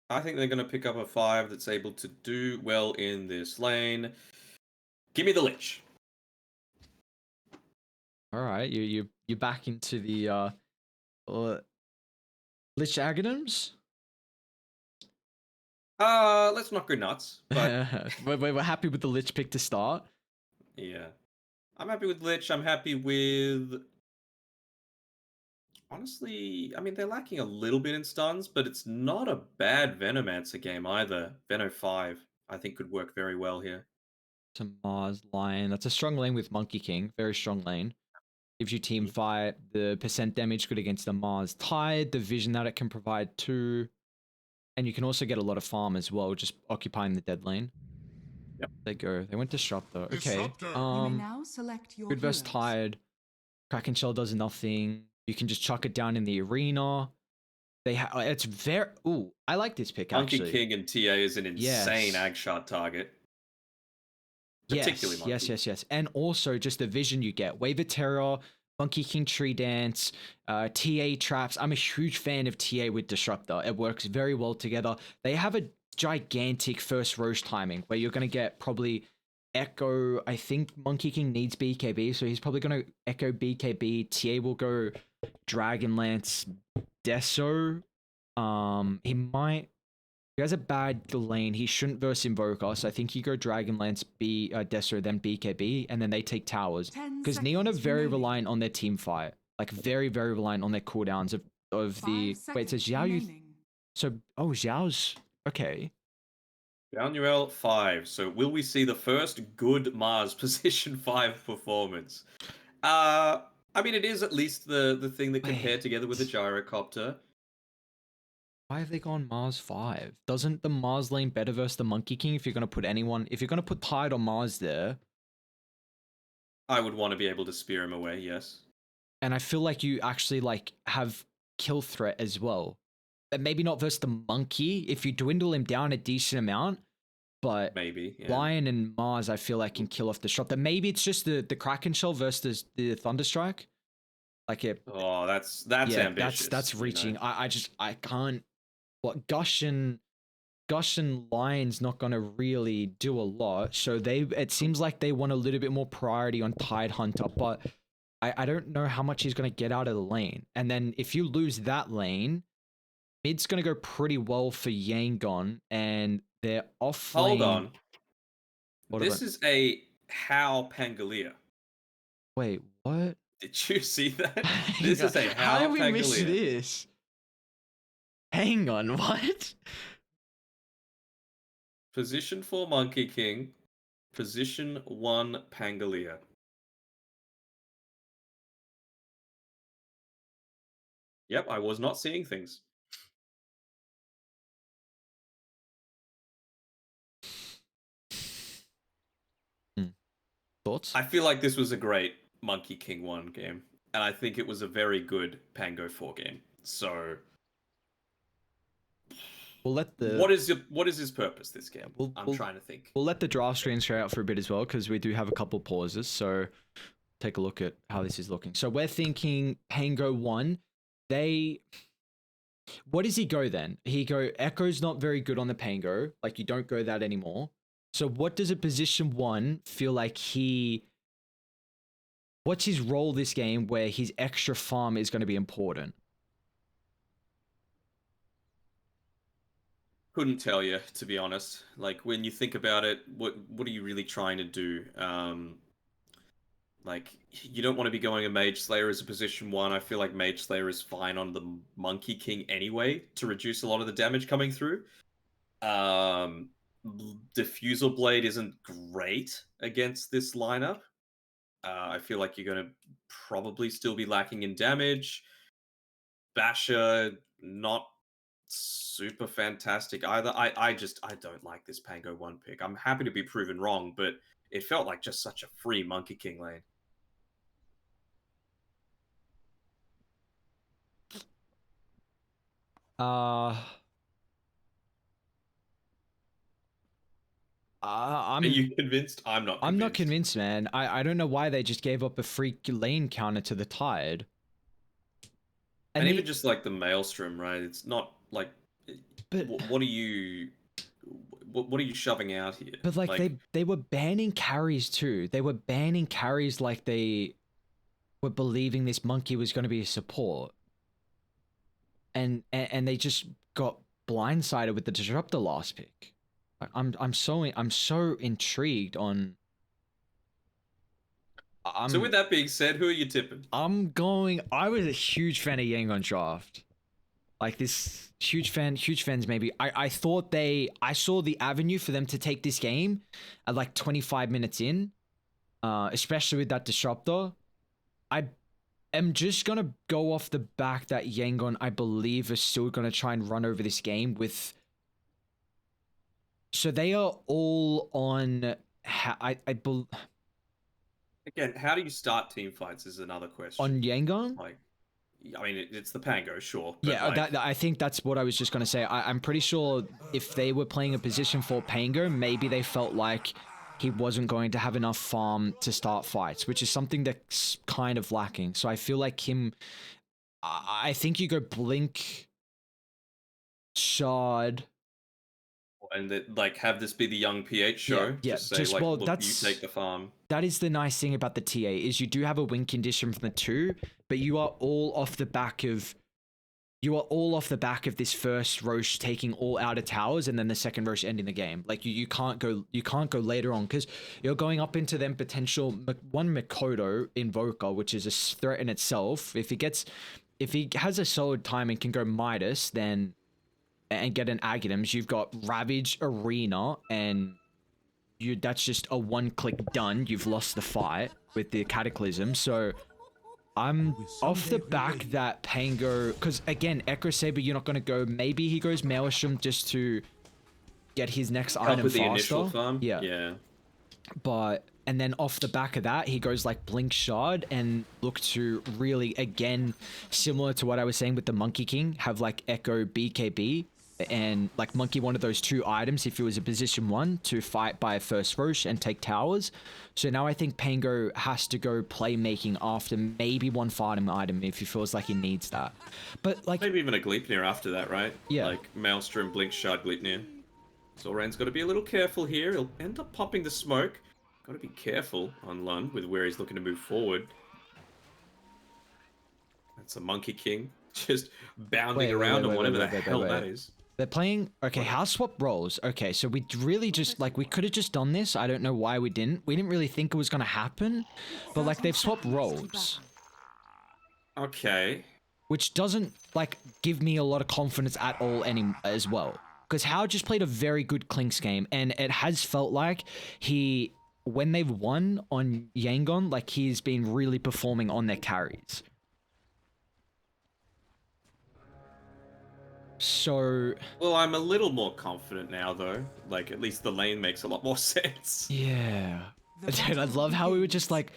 I think they're going to pick up a 5 that's able to do well in this lane. Give me the Lich. All right, you back into the uh Lich Aghanims? Let's not go nuts, but we're happy with the Lich pick to start. yeah. I'm happy with Lich. I'm happy with... Honestly, I mean, they're lacking a little bit in stuns, but it's not a bad Venomancer game either. Veno 5, I think, could work very well here. To Mars Lion. That's a strong lane with Monkey King. Very strong lane. Gives you team fight. The percent damage good against the Mars Tide. The vision that it can provide too. And you can also get a lot of farm as well, just occupying the dead lane. Yep. They go. They went Disruptor. Okay. Disruptor. You may now select your Good versus heroes. Tide. Kraken Shell does nothing. You can just chuck it down in the arena. It's very... Ooh, I like this pick, Monkey actually. King and TA is an insane Yes. Agshot target. Yes, yes. And also just the vision you get. Wave of Terror, Monkey King Tree Dance, TA traps. I'm a huge fan of TA with Disruptor. It works very well together. They have a gigantic first Roche timing where you're going to get probably Echo. I think Monkey King needs BKB, so he's probably going to Echo BKB. TA will go Dragonlance Deso. He has a bad lane. He shouldn't verse Invoker, so I think he go Dragonlance, Deso, then BKB, and then they take towers. Because Neon are very reliant on their team fight. Like, very, very reliant on their cooldowns of the... Wait, it says Xiao... Xiao's... Okay. Daniel 5. So will we see the first good Mars position 5 performance? I mean, it is at least the thing that can pair together with a gyrocopter. Why have they gone Mars 5? Doesn't the Mars lane better versus the Monkey King if you're going to put anyone... If you're going to put Tide or Mars there... I would want to be able to spear him away, yes. And I feel like you actually, like, have kill threat as well. And maybe not versus the Monkey, if you dwindle him down a decent amount, but maybe, yeah. Lion and Mars, I feel like, can kill off the shot. Then maybe it's just the Kraken Shell versus the Thunderstrike. Like it... Oh, that's ambitious. That's reaching. You know? I can't... What Gushing Lion's not going to really do a lot, so it seems like they want a little bit more priority on Tide Hunter, but I don't know how much he's going to get out of the lane. And then if you lose that lane, mid's going to go pretty well for Yangon, and they're off lane. Hold on. This is a How Pangalia. Wait, what? Did you see that? This is a How Pangalia. How did we miss this? Hang on, what? Position 4 Monkey King. Position 1 Pangalia. Yep, I was not seeing things. Thoughts? I feel like this was a great Monkey King 1 game. And I think it was a very good Pango 4 game. So... We'll let the... What is his purpose this game? I'm trying to think. We'll let the draft screen share out for a bit as well, because we do have a couple pauses. So take a look at how this is looking. So we're thinking Pango 1. What does he go then? He go Echo's not very good on the Pango. Like, you don't go that anymore. So what does a position 1 feel like what's his role this game where his extra farm is going to be important? Couldn't tell you, to be honest. Like, when you think about it, what are you really trying to do? Like, you don't want to be going a Mage Slayer as a position 1. I feel like Mage Slayer is fine on the Monkey King anyway, to reduce a lot of the damage coming through. Diffusal Blade isn't great against this lineup. I feel like you're going to probably still be lacking in damage. Basher, not super fantastic either. I don't like this Pango 1 pick. I'm happy to be proven wrong, but it felt like just such a free Monkey King lane. Are you convinced? I'm not convinced. I'm not convinced, man. I don't know why they just gave up a free lane counter to the Tide. And even just like the Maelstrom, right? It's not like... But what are you what are you shoving out here? but like Like, they were banning carries too. They were banning carries like they were believing this monkey was going to be a support, and they just got blindsided with the disruptor last pick. I'm so intrigued on. so with I'm that being said, who are you tipping? I'm going. I was a huge fan of Yangon draft. Like this huge fans maybe. I thought I saw the avenue for them to take this game at like 25 minutes in, especially with that disruptor. I am just gonna go off the back that Yangon, I believe, is still gonna try and run over this game with. So they are all on. Again, how do you start team fights is another question. On Yangon. Like, I mean, it's the Pango, sure, but Yeah, like, I think that's what I was just gonna say. I'm pretty sure if they were playing a position for Pango, maybe they felt like he wasn't going to have enough farm to start fights, which is something that's kind of lacking. So I feel like him. I think you go Blink, Shard. and that like have this be the young PH show. Yeah, Just say just like, well, look, you take the farm. that is the nice thing about the TA is you do have a win condition from the two, but you are all off the back of this first Roche taking all outer towers and then the second Roche ending the game. Like you can't go later on because you're going up into them potential one Mikoto Invoker, which is a threat in itself. If he has a solid time and can go Midas, then and get an Aghanim's, you've got Ravage Arena and that's just a one-click done. You've lost the fight with the Cataclysm. So I'm off the back that Pango, because again, Echo Saber, you're not going to go. Maybe he goes Maelstrom just to get his next Help item with the faster. initial farm. Yeah. But and then off the back of that, he goes like Blink Shard and look to really again similar to what I was saying with the Monkey King, have like Echo BKB. And like Monkey one of those two items if it was a position 1 to fight by a first Roche and take towers. So now I think Pango has to go playmaking after maybe one farming item if he feels like he needs that. But like Maybe even a Gleipnir after that, right? Yeah. Like Maelstrom, Blink, Shard, Gleipnir. Zoran's got to be a little careful here. He'll end up popping the smoke. Got to be careful on Lund with where he's looking to move forward. That's a Monkey King just bounding around on whatever the hell that is. They're playing, okay, house swap roles. Okay, so we really just, like, we could have just done this. I don't know why we didn't. We didn't really think it was going to happen. But, like, they've swapped roles. Okay. Which doesn't, like, give me a lot of confidence at all as well. Because Hao just played a very good Clinks game. And it has felt like when they've won on Yangon, like, he's been really performing on their carries. So... Well, I'm a little more confident now, though. Like, at least the lane makes a lot more sense. Yeah. Dude, I love how we were just like,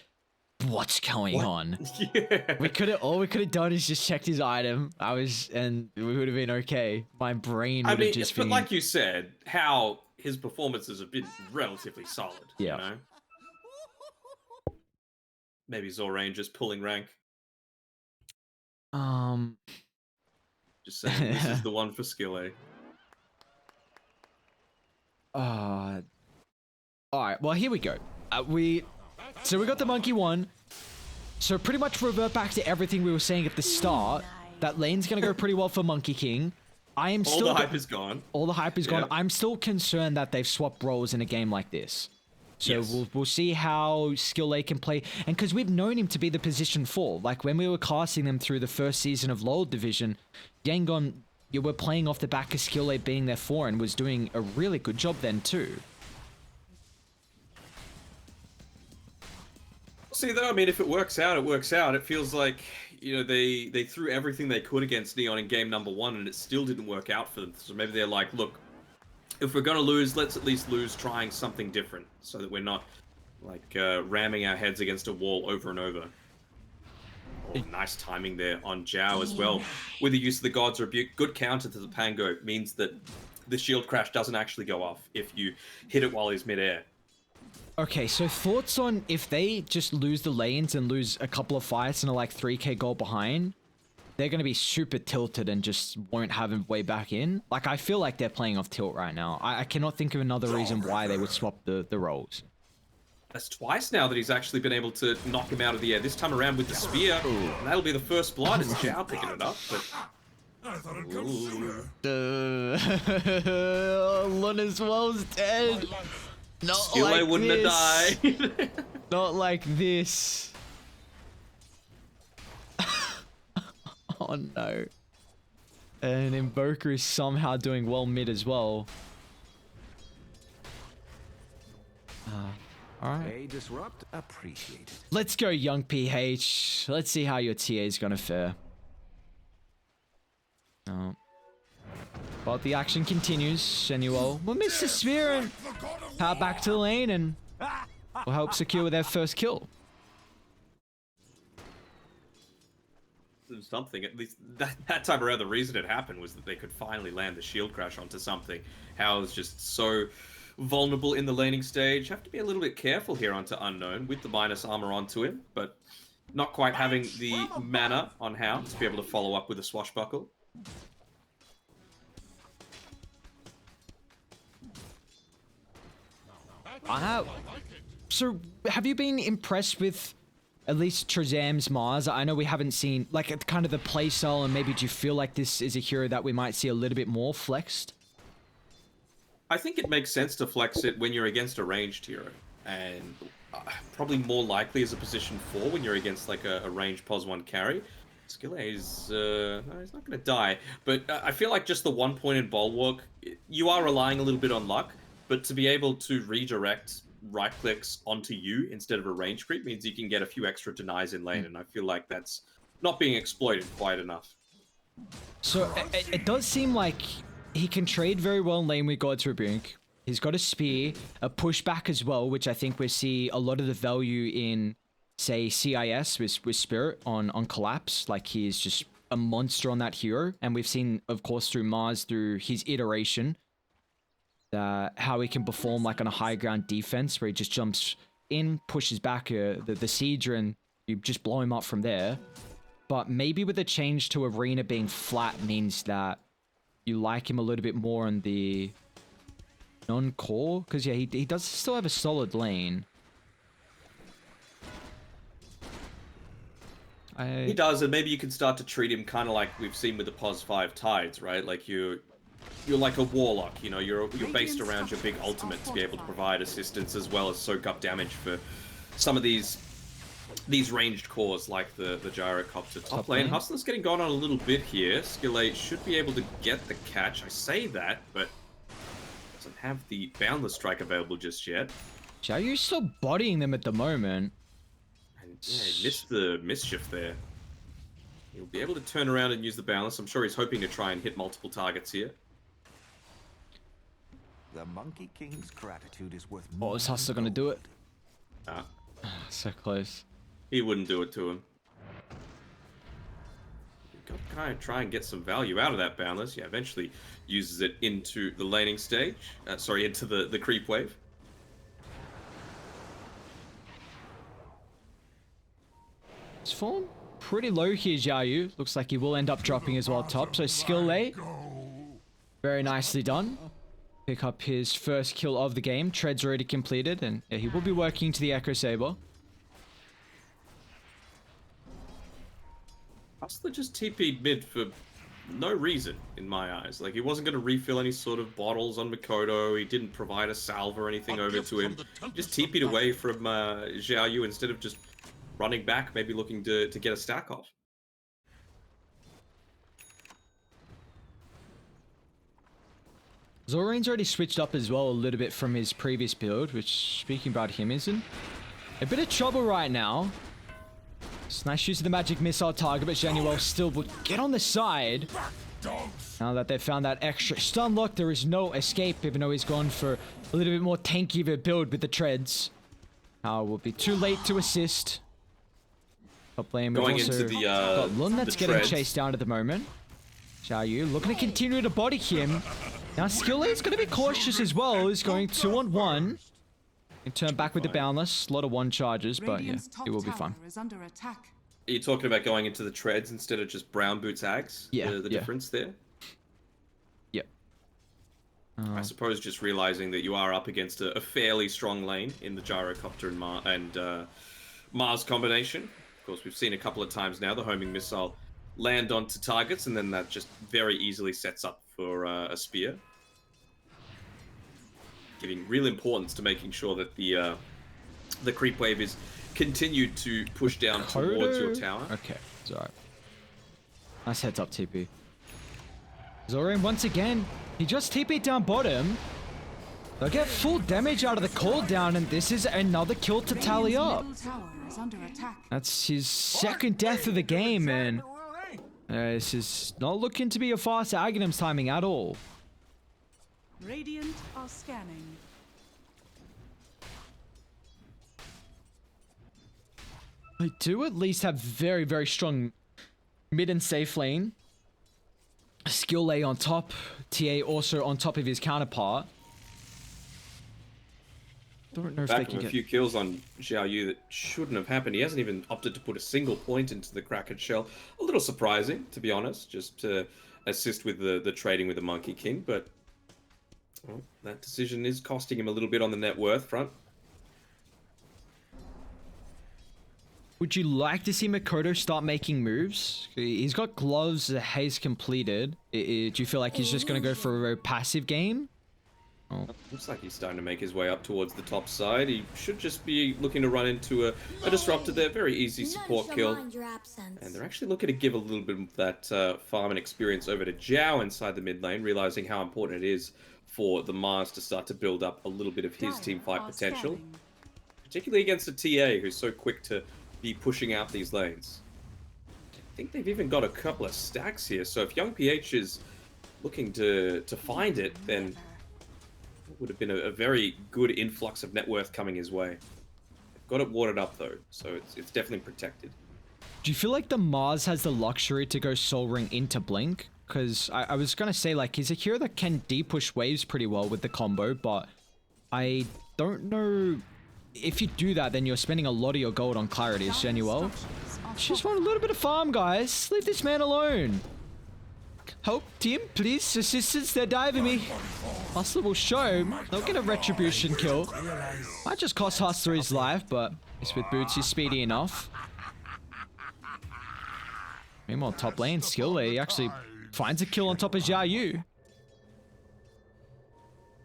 what's going on? Yeah. All we could have done is just checked his item. And we would have been okay. My brain would have just been... But like you said, how his performances have been relatively solid. Yeah. You know? Maybe Zorain just pulling rank. Just saying, this is the one for skill A. All right, well, here we go. So we got the Monkey one. So pretty much revert back to everything we were saying at the start. That lane's going to go pretty well for Monkey King. I am All the hype is gone. All the hype is gone. Yeah. I'm still concerned that they've swapped roles in a game like this. So Yes. we'll see how Skill A can play. And because we've known him to be the position 4. Like when we were casting them through the first season of LoL Division, Yangon, you were playing off the back of Skill A being their 4 and was doing a really good job then too. See, though, I mean, if it works out, it works out. It feels like, you know, they threw everything they could against Neon in game number 1, and it still didn't work out for them. So maybe they're like, look, if we're going to lose, let's at least lose trying something different, so that we're not, like, ramming our heads against a wall over and over. Oh, nice timing there on Zhao as well. With the use of the God's Rebuke, good counter to the Pango means that the shield crash doesn't actually go off if you hit it while he's midair. Okay, so thoughts on if they just lose the lanes and lose a couple of fights and are like 3k gold behind, they're going to be super tilted and just won't have a way back in. Like, I feel like they're playing off tilt right now. I cannot think of another reason why they would swap the roles. That's twice now that he's actually been able to knock him out of the air. This time around with the spear. And that'll be the first blood. It's Zhao picking it up. But... Lun as well's dead. Not Skille like wouldn't this. have died. Not like this. Oh no. And Invoker is somehow doing well mid as well. Alright. Disrupt appreciated. Let's go, young PH. Let's see how your TA is gonna fare. Oh. But the action continues. Shenuo will miss the spear and power back to the lane and will help secure their first kill. Something, at least that time around, the reason it happened was that they could finally land the shield crash onto something. How's just so vulnerable in the laning stage. Have to be a little bit careful here onto Unknown with the minus armor onto him, but not quite having the mana on How to be able to follow up with a swashbuckle. So, have you been impressed with at least Trezam's Mars? I know we haven't seen, like, kind of the playstyle, and maybe do you feel like this is a hero that we might see a little bit more flexed? I think it makes sense to flex it when you're against a ranged hero, and probably more likely as a position 4 when you're against, like, a ranged pos 1 carry. Skille is, no, he's not going to die, but I feel like just the 1 point in Bulwark, you are relying a little bit on luck, but to be able to redirect right clicks onto you instead of a range creep means you can get a few extra denies in lane, and I feel like that's not being exploited quite enough. So it does seem like he can trade very well in lane with God's Rebuke. He's got a spear, a pushback as well, which I think we see a lot of the value in, say, CIS with Spirit on Collapse. Like, he is just a monster on that hero, and we've seen, of course, through Mars, through his iteration, how he can perform like on a high ground defense where he just jumps in, pushes back the Seedra, and you just blow him up from there. But maybe with the change to Arena being flat means that you like him a little bit more on the non-core, because yeah, he does still have a solid lane. He does, and maybe you can start to treat him kind of like we've seen with the Pos 5 Tides, right? Like you're like a warlock, you know, you're based around your big ultimate to be able to provide assistance as well as soak up damage for some of these ranged cores like the Gyrocopter. Top lane, Hustler's getting gone on a little bit here. Skille should be able to get the catch. I say that, but doesn't have the Boundless Strike available just yet. Xiaoyu's still bodying them at the moment. And yeah, he missed the mischief there. He'll be able to turn around and use the Boundless. I'm sure he's hoping to try and hit multiple targets here. The Monkey King's gratitude is worth more. Oh, is Hustler gonna do it? Ah. So close. He wouldn't do it to him. Got to kind of try and get some value out of that Boundless. Yeah, eventually uses it into the laning stage. Sorry, into the creep wave. His form pretty low here, Xiaoyu. Looks like he will end up dropping as well top. So Skille, very nicely done. Pick up his first kill of the game. Tread's already completed, and yeah, he will be working to the Echo Saber. Hustler just TP'd mid for no reason, in my eyes. Like, he wasn't going to refill any sort of bottles on Mikoto. He didn't provide a salve or anything over to him. He just TP'd away from Xiaoyu instead of just running back, maybe looking to get a stack off. Zorane's already switched up as well a little bit from his previous build, which, speaking about him, is in a bit of trouble right now. It's nice use of the magic missile target, but Genuel still would get on the side. Now that they've found that extra stun lock, there is no escape, even though he's gone for a little bit more tanky of a build with the treads. Now it will be too late to assist. Top lane, we've Going also into the got Lun that's getting treads. chased down at the moment. Xiaoyu looking to continue to body him. Now Skille is going to be cautious as well. He's going 2-on-1. He turn back with the Boundless. A lot of one charges, but yeah, it will be fine. Is under attack. Are you talking about going into the treads instead of just brown boots ags? Yeah, The yeah. difference there? Yep. I suppose just realizing that you are up against a fairly strong lane in the gyrocopter and Mars combination. Of course, we've seen a couple of times now the homing missile land onto targets, and then that just very easily sets up for a spear. Giving real importance to making sure that the creep wave is continued to push down towards your tower. Okay, it's alright. Nice heads up TP. Zoran once again, he just TP'd down bottom. They'll get full damage out of the cooldown, and this is another kill to tally up. That's his second death of the game, and this is not looking to be a fast Aghanim's timing at all. Radiant are scanning. They do at least have very, very strong mid and safe lane. Skill lay on top. TA also on top of his counterpart. Don't know if they Back can of a get... few kills on Xiao Yu that shouldn't have happened. He hasn't even opted to put a single point into the Kraken shell. A little surprising, to be honest, just to assist with the trading with the Monkey King, but well, that decision is costing him a little bit on the net worth front. Would you like to see Mikoto start making moves? He's got gloves that Haze completed. Do you feel like he's just going to go for a very passive game? Oh. Looks like he's starting to make his way up towards the top side. He should just be looking to run into a disruptor there. Very easy support kill. And they're actually looking to give a little bit of that farm and experience over to Zhao inside the mid lane, realizing how important it is for the Mars to start to build up a little bit of his team fight potential. Particularly against a TA who's so quick to be pushing out these lanes. I think they've even got a couple of stacks here, so if Young PH is looking to find it, then it would have been a very good influx of net worth coming his way. They've got it warded up though, so it's definitely protected. Do you feel like the Mars has the luxury to go Soul Ring into Blink? Because I was going to say, like, he's a hero that can D-push waves pretty well with the combo, but I don't know... If you do that, then you're spending a lot of your gold on Clarity, Genuel. Just want a little bit of farm, guys. Leave this man alone. Help, team, please. Assistance, they're diving me. Hustler will show. They'll get a retribution kill. Might just cost Hustler his life, but it's with Boots, he's speedy enough. Meanwhile, top lane, skill lane, he actually finds a kill on top of Xiao Yu.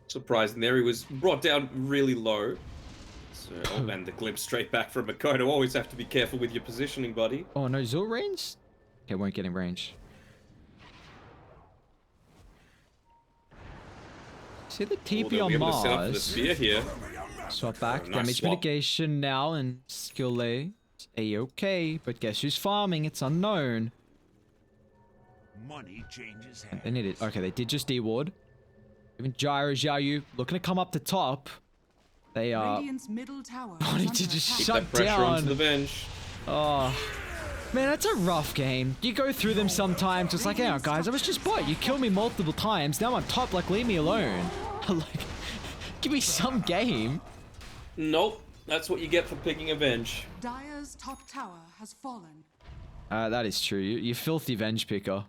Surprising there, he was brought down really low. So, and the glimpse straight back from Mikoto. Always have to be careful with your positioning, buddy. Oh no, Zul range? Okay, won't get in range. See the TP on Mars. Set up for the spear here. Swap back, Nice damage swap. mitigation now, and skill lay. It's A-okay, but guess who's farming? It's unknown. Money changes They need it. Okay, they did just D-ward. Even Gyro, Xiao Yu looking to come up the top. They are Middle tower wanting to just Keep shut that pressure onto the down. bench. Oh, man, that's a rough game. You go through them sometimes. It's like, hey, guys, I was just bot. You killed me multiple times. Now I'm top. Like, leave me alone. Like, give me some game. Nope. That's what you get for picking Avenge. Dire's top tower has fallen. That is true. You filthy Venge picker.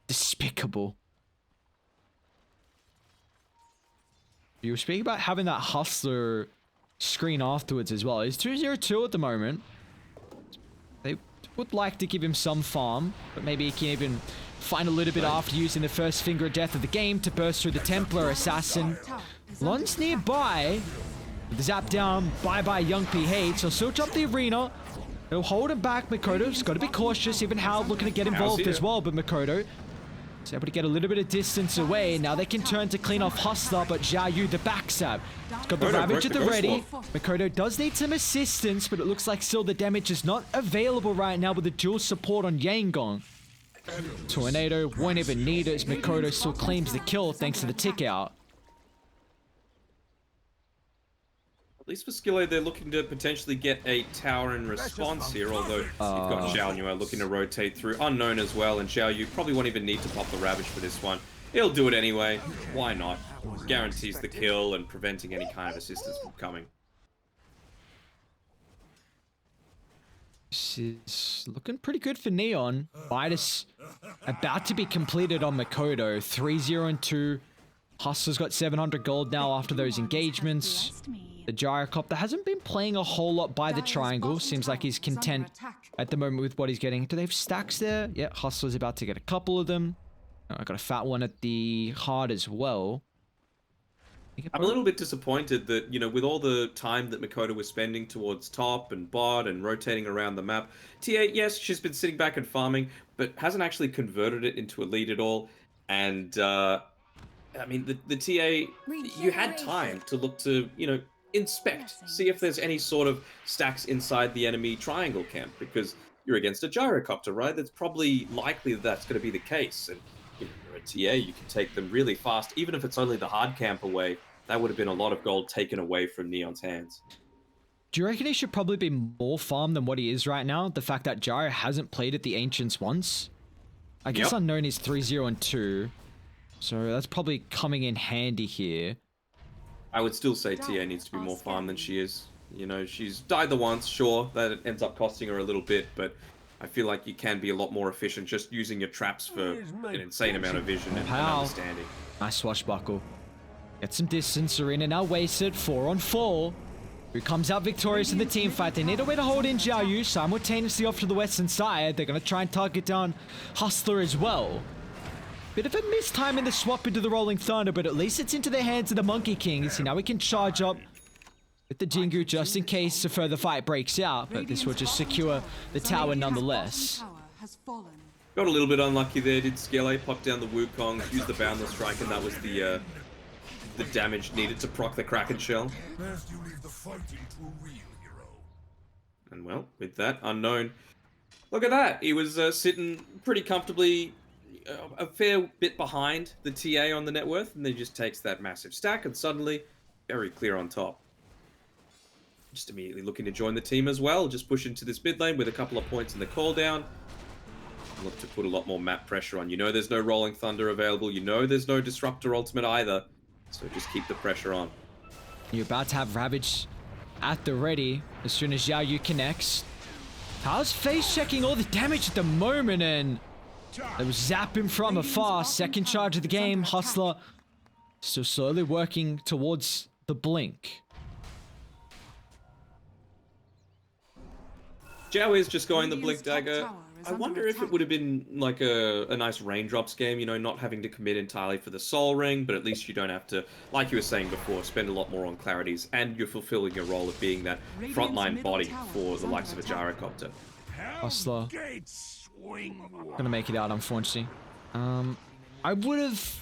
Despicable. You were speaking about having that Hustler screen afterwards as well. He's 2-0-2 at the moment. They would like to give him some farm, but maybe he can even find a little bit after using the first finger of death of the game to burst through the Templar Assassin. Lon's nearby. The zap down, bye-bye Young PH. He'll switch up the arena. He'll hold him back, Mikoto's got to be cautious. Even Howard looking to get involved as well, but Mikoto is able to get a little bit of distance away. Now they can turn to clean off Hustler, but Xiao Yu, the backstab. He's got the Ravage at the ready. Mikoto does need some assistance, but it looks like still the damage is not available right now with the dual support on Yangon. Tornado won't even need it as Mikoto still claims the kill thanks to the tick out. At least for Skillo, they're looking to potentially get a tower in response here, although you've got Xiao Yu looking to rotate through. Unknown as well, and Xiao Yu probably won't even need to pop the Ravage for this one. He'll do it anyway. Why not? Guarantees the kill and preventing any kind of assistance from coming. This is looking pretty good for Neon. Vitus about to be completed on Makoto. 3-0 and 2. Hustler's got 700 gold now after those engagements. The Gyrocopter hasn't been playing a whole lot by the triangle. Seems like he's content at the moment with what he's getting. Do they have stacks there? Yeah, Hustler's about to get a couple of them. Oh, I got a fat one at the heart as well. I'm a little bit disappointed that, you know, with all the time that Makoto was spending towards top and bot and rotating around the map, TA, yes, she's been sitting back and farming, but hasn't actually converted it into a lead at all. And, I mean, the TA, you had time to look to, you know, inspect, see if there's any sort of stacks inside the enemy triangle camp, because you're against a gyrocopter, right? That's probably likely that that's going to be the case. And if you're a TA, you can take them really fast, even if it's only the hard camp away. That would have been a lot of gold taken away from Neon's hands. Do you reckon he should probably be more farmed than what he is right now? The fact that Gyro hasn't played at the Ancients once? I guess Unknown is 3-0 and 2. So that's probably coming in handy here. I would still say TA needs to be more farmed than she is. You know, she's died the once, sure, that ends up costing her a little bit, but I feel like you can be a lot more efficient just using your traps for an insane amount of vision and understanding. Nice swashbuckle. Get some distance. Arena now wasted. 4-on-4. Who comes out victorious in the team fight? They need a way to hold in Jiaoyu simultaneously off to the western side. They're going to try and target down Hustler as well. Bit of a missed time in the swap into the Rolling Thunder, but at least it's into the hands of the Monkey King. See, now we can charge up with the Jingu just in case a further fight breaks out, but this will just secure the tower nonetheless. Got a little bit unlucky there. Did Skele pop down the Wukong, use the Boundless Strike, and that was the damage needed to proc the Kraken Shell. Best you leave the fighting to a real hero. And well, with that, Unknown, look at that. He was sitting pretty comfortably a fair bit behind the TA on the net worth, and then he just takes that massive stack and suddenly very clear on top. Just immediately looking to join the team as well, just push into this mid lane with a couple of points in the call down. Look to put a lot more map pressure on. You know there's no Rolling Thunder available, you know there's no Disruptor ultimate either, so just keep the pressure on. You're about to have Ravage at the ready as soon as Xiaoyu connects. Tao's face checking all the damage at the moment, and they was zapping from afar. Second charge of the game. Hustler still slowly working towards the blink. Zhao is just going the Blink Dagger. I wonder if it would have been like a nice raindrops game, you know, not having to commit entirely for the Soul Ring, but at least you don't have to, like you were saying before, spend a lot more on clarities, and you're fulfilling your role of being that frontline body for the likes of a gyrocopter. Hustler gonna make it out, unfortunately. I would have.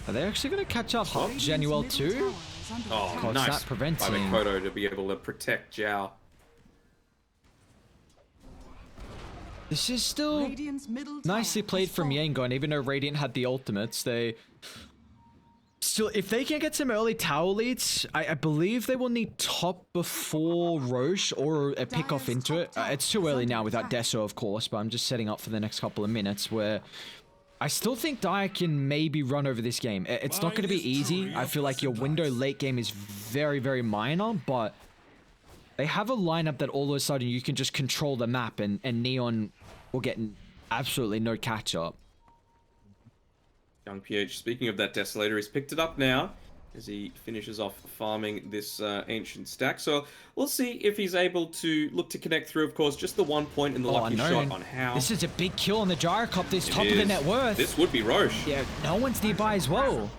Are they actually gonna catch up Genuel too? Oh, nice that preventing by Makoto to be able to protect Zhao. This is still nicely played from Yangon, even though Radiant had the ultimates. They still, if they can get some early tower leads, I believe they will need top before Roche or a pick off into it. It's too early now without Deso, of course, but I'm just setting up for the next couple of minutes where I still think Dia can maybe run over this game. It's not going to be easy. I feel like your window late game is very, very minor, but they have a lineup that all of a sudden you can just control the map, and Neon will get absolutely no catch up. Young PH, speaking of that Desolator, he's picked it up now as he finishes off farming this ancient stack. So we'll see if he's able to look to connect through, of course, just the 1 point in the lucky shot on how. This is a big kill on the Gyrocopter's top of the net worth. This would be Roche. Yeah, no one's nearby as well.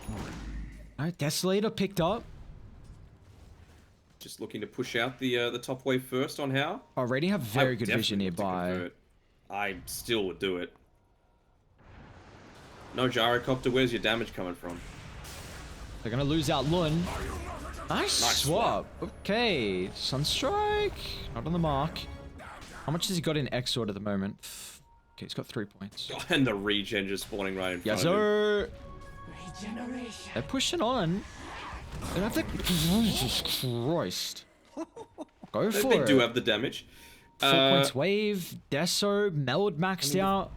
Alright, Desolator picked up. Just looking to push out the top wave first on how. Already have very good vision nearby. I still would do it. No Gyrocopter, where's your damage coming from? They're gonna lose out Lun. Nice swap. Okay, Sunstrike. Not on the mark. How much has he got in Exort at the moment? Okay, he's got 3 points. And the regen just spawning right in front of him. They're pushing on. They have the... Jesus Christ. Go for it. They do have the damage. 4 points wave. Deso, Meld maxed out.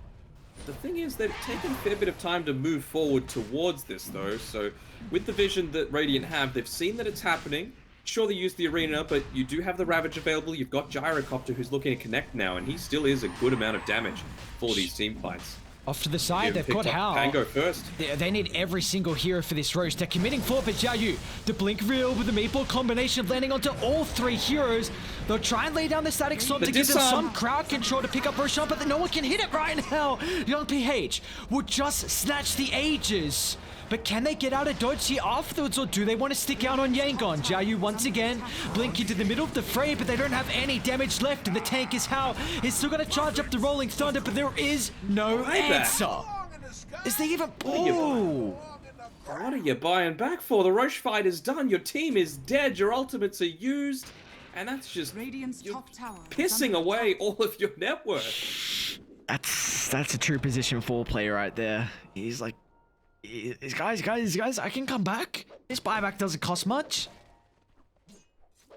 The thing is, they've taken a fair bit of time to move forward towards this, though. So, with the vision that Radiant have, they've seen that it's happening. Sure, they use the arena, but you do have the Ravage available. You've got Gyrocopter who's looking to connect now, and he still is a good amount of damage for these team fights. Off to the side, they've got Hao. Pango first. They need every single hero for this roast. They're committing forward, but Xiaoyu, the blink reel with the meatball combination landing onto all three heroes. They'll try and lay down the static storm to give them some crowd control to pick up Roshan, but no one can hit it right now. Young PH will just snatch the ages. But can they get out of dodge here afterwards, or do they want to stick out on Yangon? Xiaoyu once again blink into the middle of the fray, but they don't have any damage left, and the tank is Hao. He's still going to charge up the Rolling Thunder, but there is no answer. Is there even... Oh! What are you buying back for? The Roche fight is done. Your team is dead. Your ultimates are used. And that's just... Top tower pissing away all of your net worth. That's a true position 4 player right there. He's like... Guys, I can come back. This buyback doesn't cost much.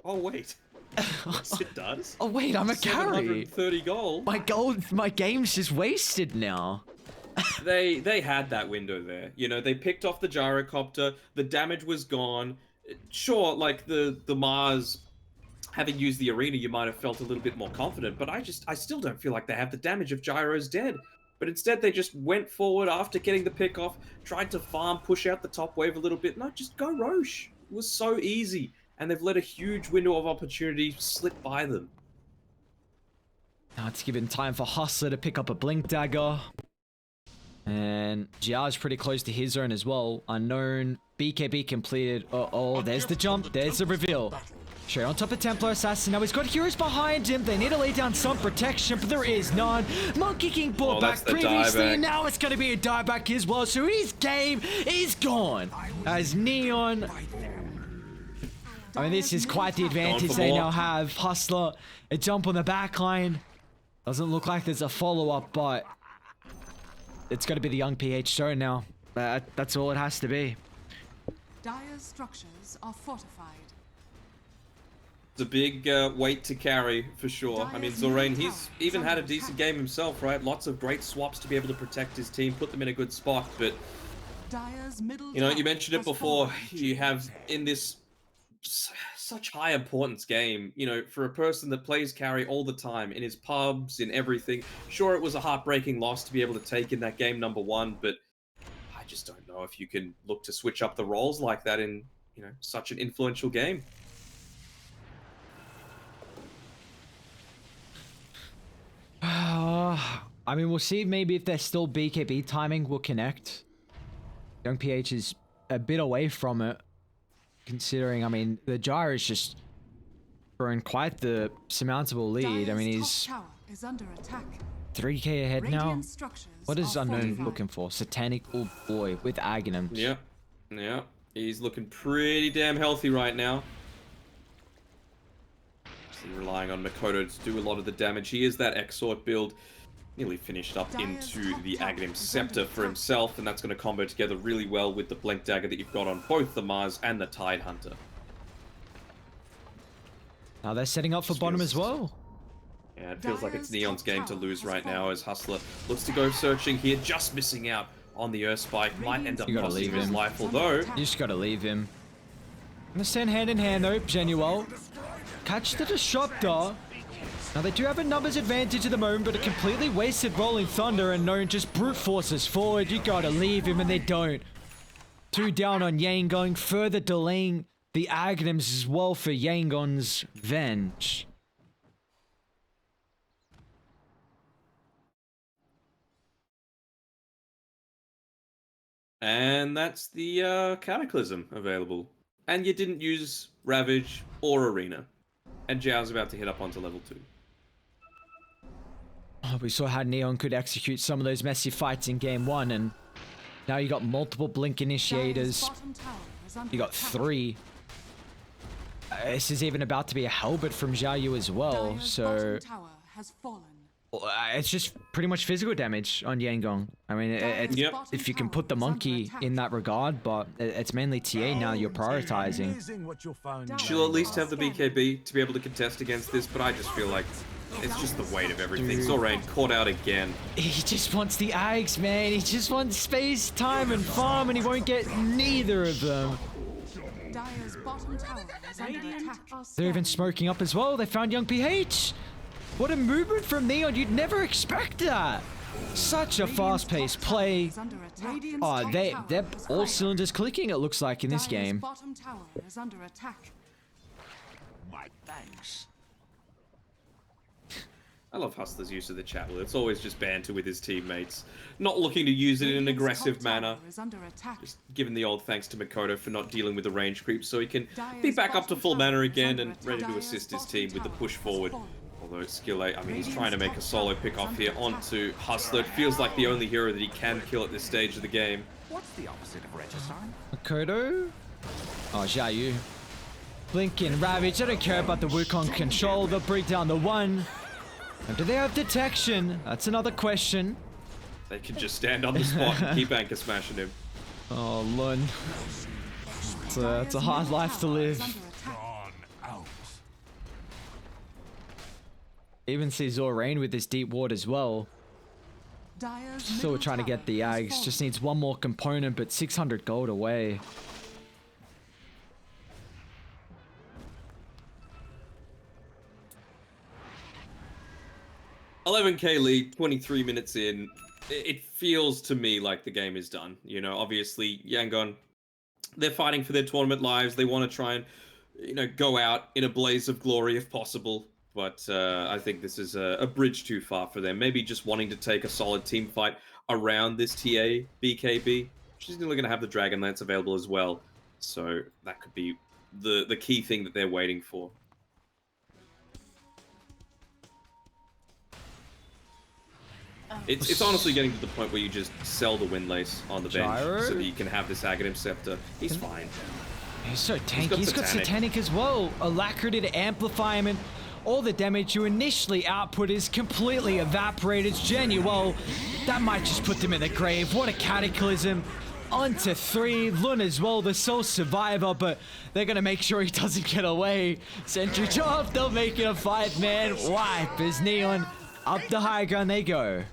Oh, wait. Yes, it does. Oh, wait, I'm a carry. 730 gold. My game's just wasted now. They had that window there. You know, they picked off the Gyrocopter. The damage was gone. Sure, like the Mars, having used the arena, you might have felt a little bit more confident, but I still don't feel like they have the damage of Gyro's dead. But instead, they just went forward after getting the pick off, tried to farm, push out the top wave a little bit. No, just go Roche. It was so easy. And they've let a huge window of opportunity slip by them. Now it's given time for Hustler to pick up a Blink Dagger. And Jia's pretty close to his zone as well. Unknown. BKB completed. Oh, there's the jump. There's the reveal. Straight on top of Templar Assassin. Now he's got heroes behind him. They need to lay down some protection, but there is none. Monkey King brought back previously, and now it's going to be a dieback as well. So his game is gone. As Neon... I mean, this is quite the advantage they now have. Hustler, a jump on the back line. Doesn't look like there's a follow-up, but... it's going to be the young PH show now. That's all it has to be. Dire's structures are fortified. It's a big weight to carry, for sure. I mean, Zorain, he's even had a decent game himself, right? Lots of great swaps to be able to protect his team, put them in a good spot, but... you know, you mentioned it before, you have in this such high importance game, you know, for a person that plays carry all the time, in his pubs, in everything. Sure, it was a heartbreaking loss to be able to take in that game #1, but I just don't know if you can look to switch up the roles like that in, you know, such an influential game. I mean, we'll see maybe if there's still BKB timing will connect. Young PH is a bit away from it, considering, I mean, the Gyro is just throwing quite the surmountable lead. I mean, he's 3k ahead now. What is Unknown looking for? Satanic Old Boy with Aghanim. Yeah. He's looking pretty damn healthy right now. Relying on Makoto to do a lot of the damage. He is that Exort build. Nearly finished up into the Aghanim Scepter for himself, and that's going to combo together really well with the Blink Dagger that you've got on both the Mars and the Tide Hunter. Now they're setting up for bottom as well. Yeah, it feels like it's Neon's game to lose right now as Hustler looks to go searching here, just missing out on the Earth Spike. Might end up costing his life, although... you just gotta leave him. I'm gonna stand hand in hand though, Genuel. Catch the Disruptor. Now they do have a numbers advantage at the moment, but a completely wasted Rolling Thunder, and Known just brute forces forward. You gotta leave him, and they don't. 2 down on Yangon, further delaying the Aghanims as well for Yangon's Venge. And that's the Cataclysm available. And you didn't use Ravage or Arena. And Zhao's about to hit up onto level 2. Oh, we saw how Neon could execute some of those messy fights in game 1, and now you got multiple Blink Initiators. You got 3. This is even about to be a Halberd from Xiaoyu as well, so... it's just pretty much physical damage on Yangon. I mean, if you can put the monkey in that regard, but it's mainly TA now you're prioritizing. She'll at least have the BKB to be able to contest against this, but I just feel like it's just the weight of everything. Zorain caught out again. He just wants the Ags, man. He just wants space, time, and farm, and he won't get neither of them. Dire's bottom tower is under attack. They're even smoking up as well. They found young PH. What a movement from Neon. You'd never expect that. Such a fast-paced play. Oh, they're all cylinders clicking, it looks like, in this game. Bottom tower is under attack. My thanks. I love Hustler's use of the chat wheel. It's always just banter with his teammates. Not looking to use it in an aggressive manner. Just giving the old thanks to Makoto for not dealing with the range creep so he can be back up to full mana again and ready to assist his team with the push forward. Although Skill 8, I mean, he's trying to make a solo pick off here onto Hustler. It feels like the only hero that he can kill at this stage of the game. What's the opposite of regicide? Makoto? Oh, Xiaoyu. Blinking Ravage. I don't care about the Wukong control. They'll break down the one. And do they have detection? That's another question. They can just stand on the spot and keep anchor smashing him. Oh, Lun. It's a hard life to live. Gone out. Even see Zorain with this deep ward as well. Still trying to get the Ags. Just needs one more component, but 600 gold away. $11K lead, 23 minutes in. It feels to me like the game is done. You know, obviously, Yangon, they're fighting for their tournament lives. They want to try and, you know, go out in a blaze of glory if possible. But I think this is a bridge too far for them. Maybe just wanting to take a solid team fight around this TA BKB. She's going to have the Dragon Lance available as well. So that could be the key thing that they're waiting for. It's honestly getting to the point where you just sell the Windlace on the bench so that you can have this Aghanim Scepter. He's fine. He's so tanky. He's got Satanic as well. Alacrity to amplify him, and all the damage you initially output is completely evaporated. Genuel, that might just put them in the grave. What a cataclysm. On to 3. Lun as well, the sole survivor, but they're going to make sure he doesn't get away. Sentry drop, they'll make it a 5-man wipe as Neon up the high ground they go.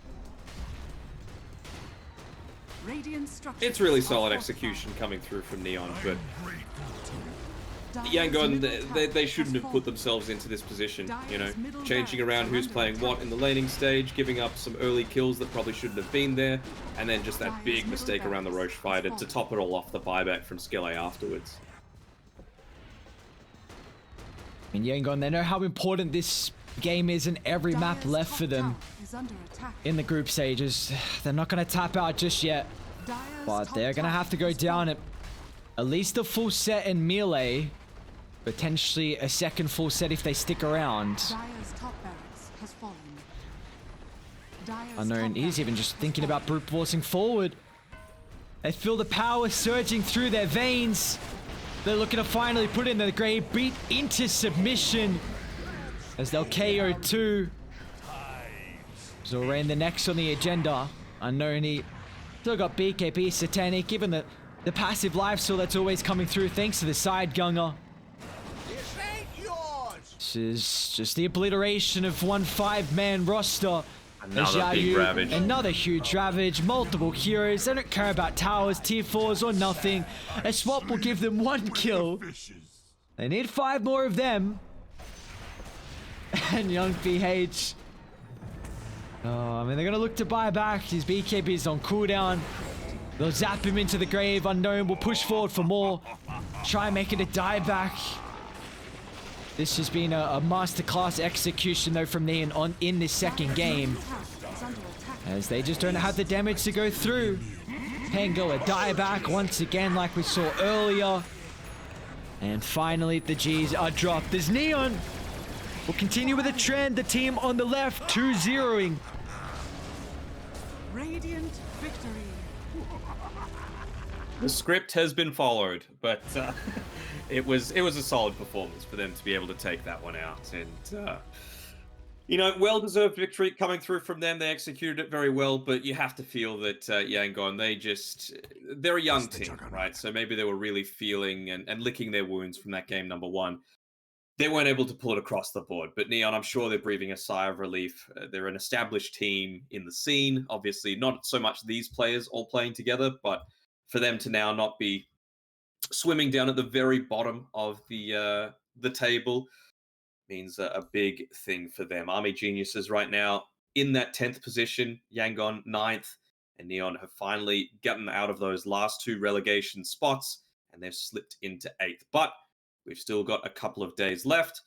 It's really solid execution coming through from Neon, but Yangon, they shouldn't have put themselves into this position, you know, changing around who's playing what in the laning stage, giving up some early kills that probably shouldn't have been there, and then just that big mistake around the Roche fight, and to top it all off, the buyback from Skill A afterwards. And Yangon, they know how important this game is, and every map left for them in the group stages. They're not going to tap out just yet, but they're going to have to go down at least a full set in melee, potentially a second full set if they stick around. Unknown, he's even just thinking about brute forcing forward. They feel the power surging through their veins. They're looking to finally put in the grave, beat into submission as they'll KO 2. Zorain the next on the agenda. Unknown, he still got BKB, Satanic, given the passive lifesteal that's always coming through thanks to the side gunger. This is just the obliteration of one 5-man roster. Another big Ravage. Another huge Ravage, multiple heroes. They don't care about towers, tier 4s or nothing. A swap will give them 1 kill. They need 5 more of them. And young PH. Oh, I mean, they're going to look to buy back. His BKB is on cooldown. They'll zap him into the grave. Unknown will push forward for more. Try and make it a dieback. This has been a masterclass execution, though, from Neon in this second game. As they just don't have the damage to go through. Tango a dieback once again, like we saw earlier. And finally, the Gs are dropped. As Neon will continue with the trend. The team on the left 2-0ing. Radiant victory. The script has been followed, but it was a solid performance for them to be able to take that one out, and you know, well-deserved victory coming through from them. They executed it very well, but you have to feel that Yangon, they're a young team, right? So maybe they were really feeling and licking their wounds from that game number 1. They weren't able to pull it across the board, but Neon, I'm sure they're breathing a sigh of relief. They're an established team in the scene. Obviously, not so much these players all playing together, but for them to now not be swimming down at the very bottom of the table means a big thing for them. Army Geniuses right now in that 10th position, Yangon ninth, and Neon have finally gotten out of those last two relegation spots, and they've slipped into 8th. But we've still got a couple of days left,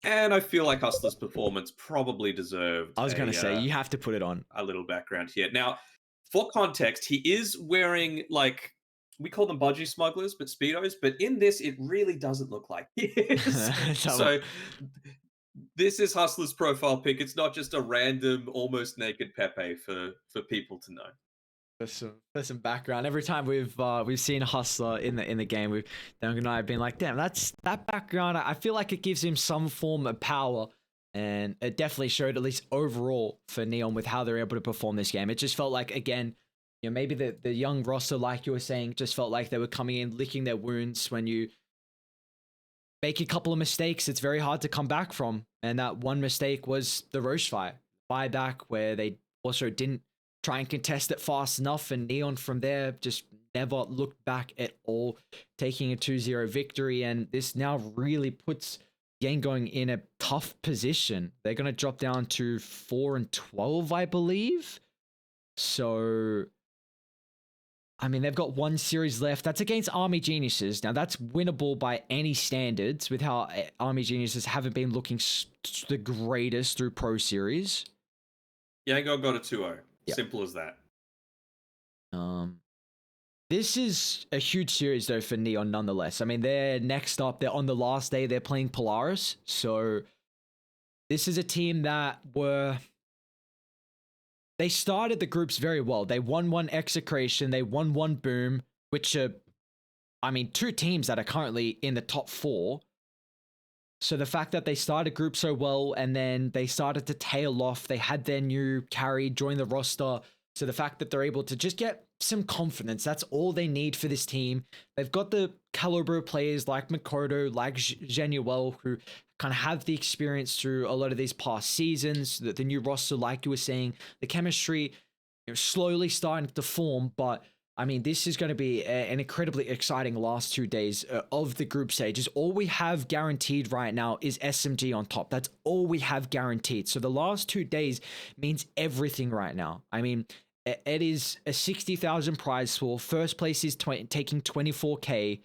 and I feel like Hustler's performance probably deserved I was going to say, you have to put it on. a little background here. Now, for context, he is wearing, like, we call them budgie smugglers, but Speedos, but in this, it really doesn't look like he is. So this is Hustler's profile pic. It's not just a random, almost naked Pepe for people to know. For some background, every time we've seen Hustler in the game, Danog and I have been like, damn, that background. I feel like it gives him some form of power, and it definitely showed, at least overall, for Neon with how they're able to perform this game. It just felt like, again, you know, maybe the young roster, like you were saying, just felt like they were coming in, licking their wounds. When you make a couple of mistakes, it's very hard to come back from. And that one mistake was the Roche fight buyback, where they also didn't try and contest it fast enough, and Neon from there just never looked back at all, taking a 2-0 victory. And this now really puts Yangon in a tough position. They're going to drop down to 4-12, I believe. So, I mean, they've got one series left. That's against Army Geniuses. Now, that's winnable by any standards, with how Army Geniuses haven't been looking the greatest through Pro Series. Yangon got a 2-0. Yep. Simple as that. This is a huge series, though, for Neon, nonetheless. I mean, they're next up. They're on the last day. They're playing Polaris. So, this is a team that they started the groups very well. They won one Execration. They won one Boom, which are, I mean, two teams that are currently in the top 4. So the fact that they started group so well, and then they started to tail off, they had their new carry join the roster. So the fact that they're able to just get some confidence, that's all they need for this team. They've got the caliber players like Makoto, like Genuel, who kind of have the experience through a lot of these past seasons. The new roster, like you were saying, the chemistry, you know, slowly starting to form. But I mean, this is going to be an incredibly exciting last 2 days of the group stages. All we have guaranteed right now is SMG on top. That's all we have guaranteed. So the last 2 days means everything right now. I mean, it is a 60,000 prize pool. First place is taking 24K.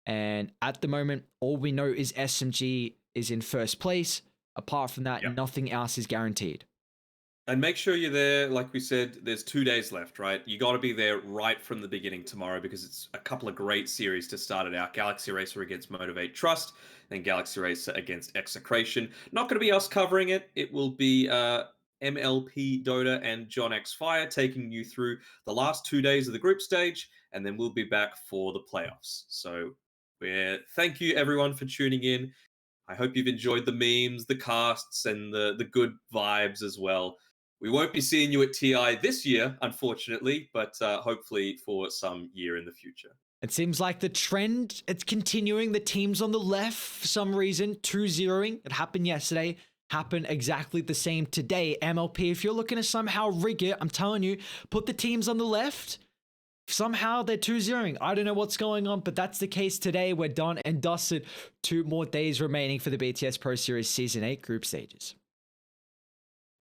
And at the moment, all we know is SMG is in first place. Apart from that, nothing else is guaranteed. And make sure you're there. Like we said, there's 2 days left, right? You got to be there right from the beginning tomorrow, because it's a couple of great series to start it out. Galaxy Racer against Motivate Trust, then Galaxy Racer against Execration. Not going to be us covering it. It will be MLP Dota and John X Fire taking you through the last 2 days of the group stage, and then we'll be back for the playoffs. So thank you everyone for tuning in. I hope you've enjoyed the memes, the casts, and the good vibes as well. We won't be seeing you at TI this year, unfortunately, but hopefully for some year in the future. It seems like the trend, it's continuing. The teams on the left, for some reason, 2-0ing. It happened yesterday. Happened exactly the same today. MLP, if you're looking to somehow rig it, I'm telling you, put the teams on the left. Somehow they're 2-0ing. I don't know what's going on, but that's the case today. We're done and dusted. 2 more days remaining for the BTS Pro Series Season 8 group stages.